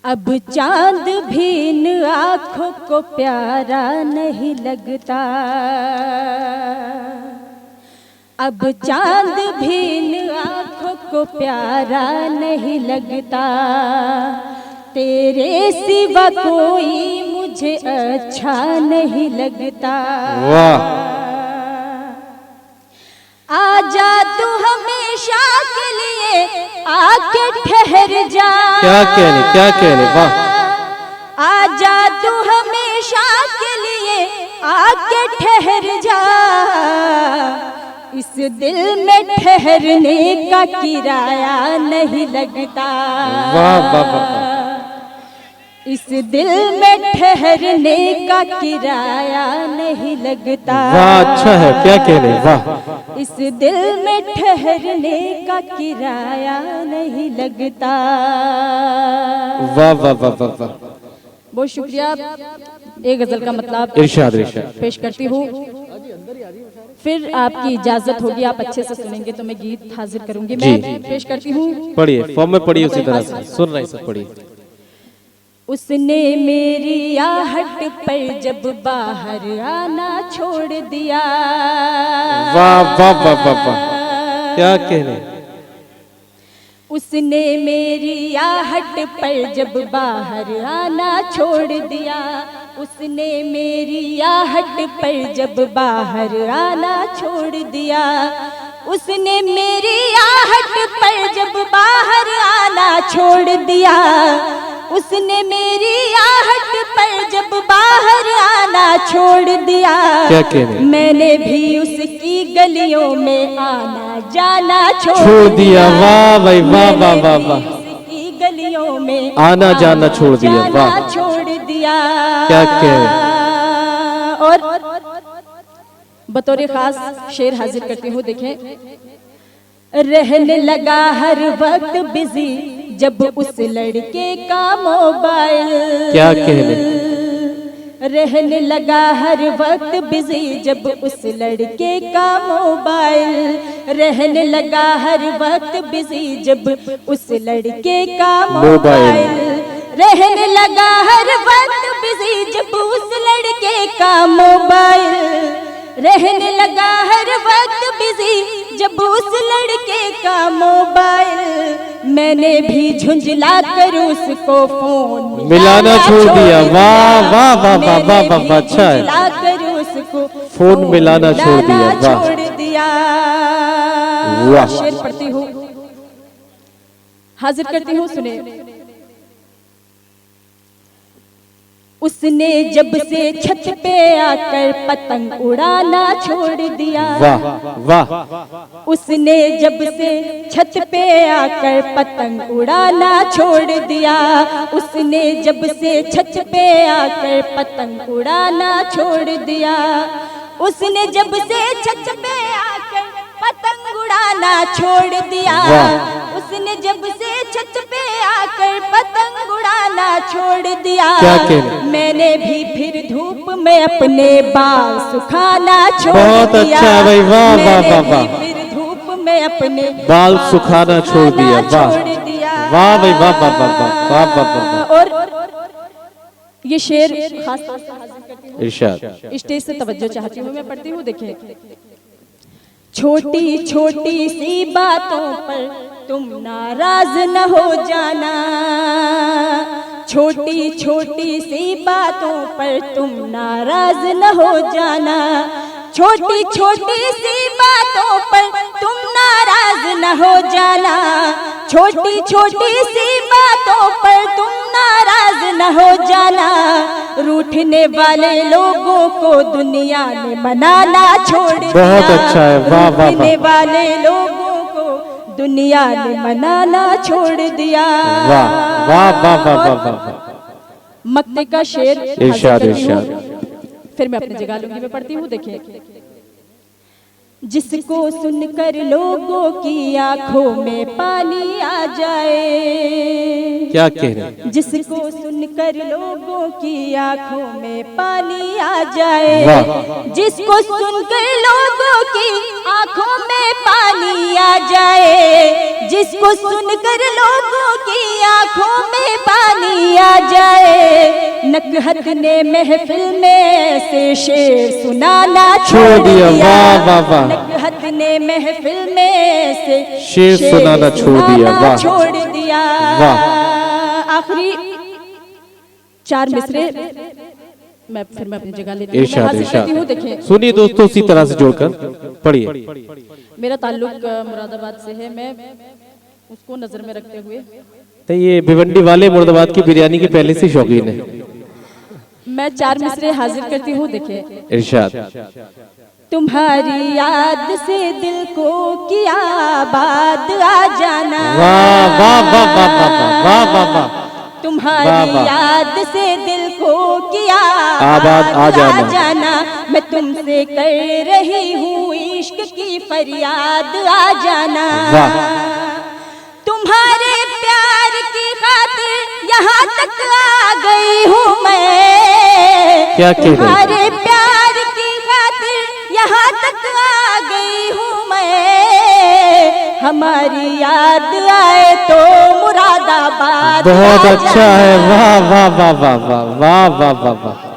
अब चांद भी इन आँखों को प्यारा नहीं लगता, अब चांद भी इन आँखों को प्यारा नहीं लगता, तेरे सिवा कोई मुझे अच्छा नहीं लगता। वाह। आजा तू हमेशा के लिए आके ठहर जा। क्या कहने वाह। आजा तू हमेशा के लिए आके ठहर जा, इस दिल में ठहरने का किराया नहीं लगता। वाह वाह वाह। इस दिल में ठहरने का किराया नहीं लगता। वाह अच्छा है, क्या कहने वाह। इस दिल में ठहरने का किराया नहीं लगता। वाह वाह वाह वाह वाह। बहुत शुक्रिया। एक गजल का मतलब इरशाद पेश करती हूँ, फिर आपकी इजाजत होगी, आप अच्छे से सुनेंगे तो मैं गीत हाजिर करूंगी। मैं पेश करती हूँ, पढ़िए, फॉर्म में पढ़िए, उसी तरह से सुन रहे सब पढ़िए। उसने मेरी आहट पर जब बाहर आना छोड़ दिया। वाह वाह वाह वाह वाह, क्या कहने। उसने मेरी आहट पर जब बाहर आना छोड़ दिया, उसने मेरी आहट पर जब बाहर आना छोड़ दिया, उसने मेरी आहट पर जब बाहर आना छोड़ दिया, उसने मेरी आहट पर जब बाहर आना छोड़ दिया। क्या कहने। मैंने भी उसकी गलियों में आना जाना छोड़ दिया। वाह भाई वाह वाह वाह वाह। उसकी गलियों में आना जाना छोड़ दिया। वाह छोड़ दिया। क्या कहने। और बतौर खास शेर हाजिर करती हूँ, देखें। रहने लगा हर वक्त बिजी जब उस लड़के का मोबाइल। क्या कहने। रहने लगा हर वक्त बिजी जब उस लड़के का मोबाइल। रहने लगा हर वक्त बिजी जब उस लड़के का मोबाइल। रहने लगा हर वक्त बिजी जब उस लड़के का मोबाइल। रहने लगा हर वक्त बिजी जब उस लड़के का मोबाइल। मैंने भी झुंझला कर उसको फोन मिलाना छोड़ दिया। वाह वाह वाह वाह वाह वाह, अच्छा है। मिला कर उसको फोन मिलाना छोड़ दिया। वाह छोड़ दिया। वाह। शेर पढ़ती हूँ, हाजिर करती हूँ, सुने। उसने जब से छत पे आकर पतंग उड़ाना छोड़ दिया। वाह वाह। उसने जब से छत पे आकर पतंग उड़ाना छोड़ दिया। उसने जब से छत पे आकर पतंग उड़ाना छोड़ दिया। उसने जब से छत पे आकर पतंग उड़ाना छोड़ दिया। उसने जब से छत पे आकर पतंग उड़ाना छोड़ दिया। क्या कहने। मैंने भी फिर धूप में अपने बाल सुखाना छोड़ दिया। बहुत अच्छा है भाई, वाह वाह वाह वाह। फिर धूप में अपने बाल सुखाना छोड़ दिया। वाह वाह भाई वाह वाह वाह वाह वाह वाह। और ये शेर खास तौर से हाजिर करती हूँ, इरशाद। स्टेज से तवज्जो चाहती हूँ, मैं पढ़ती हूँ, देखें। छोटी छोटी सी बातों पर तुम नाराज न हो जाना। छोटी छोटी सी बातों पर तुम नाराज न हो जाना। छोटी छोटी सी बातों पर तुम नाराज न हो जाना। छोटी छोटी सी बातों पर तुम नाराज न हो जाना। रूठने वाले लोगों को दुनिया ने मनाना छोड़ दिया। बहुत अच्छा है, वाह वाह रूठने वाले लोगों को दुनिया ने मनाना छोड़ दिया। वाह वाह वाह वाह वाह वाह। मक्ते का शेर इरशाद इरशाद। फिर मैं अपनी जगह लूंगी, मैं पढ़ती हूँ, देखिए। जिसको सुनकर लोगों की आंखों में पानी आ जाए। क्या कह रहे हैं। जिसको सुनकर लोगों की आंखों में पानी आ जाए। जिसको सुनकर लोगों की आंखों में पानी आ जाए। जिसको सुनकर लोगों की आंखों में पानी जाए, नकहत ने महफिल में से शेर सुनाना छोड़ दिया। वाह वाह वाह, नकहत ने महफिल में से शेर सुनाना छोड़ दिया। वाह छोड़ दिया। आखिरी 4 मिसरे मैं अपनी जगह लेती हूँ, हासिल करती हूँ। देखिए सुनिए दोस्तों, उसी तरह से जोड़कर पढ़िए। मेरा ताल्लुक मुरादाबाद से है, मैं उसको नजर में रखते हुए तो ये भिवंडी वाले मुरादाबाद की बिरयानी की पहले से शौकीन है। मैं 4 मिसरे हाजिर करती हूँ। देखिए इरशाद। तुम्हारी याद से दिल को किया आबाद आ जाना। वाह वाह वाह वाह वाह वाह वाह वाह, तुम्हारी याद से दिल को किया आबाद आ जाना। मैं तुमसे कर रही हूँ इश्क की फरियाद आ जाना। तुम्हारे प्यार की खातिर यहाँ तक आ गई हूँ मैं। क्या कह रहे? तुम्हारे प्यार की खातिर यहाँ तक आ गई हूँ मैं। हमारी याद आए तो मुरादाबाद। बहुत अच्छा है। वाह वाह वाह वाह वाह वाह वाह वाह।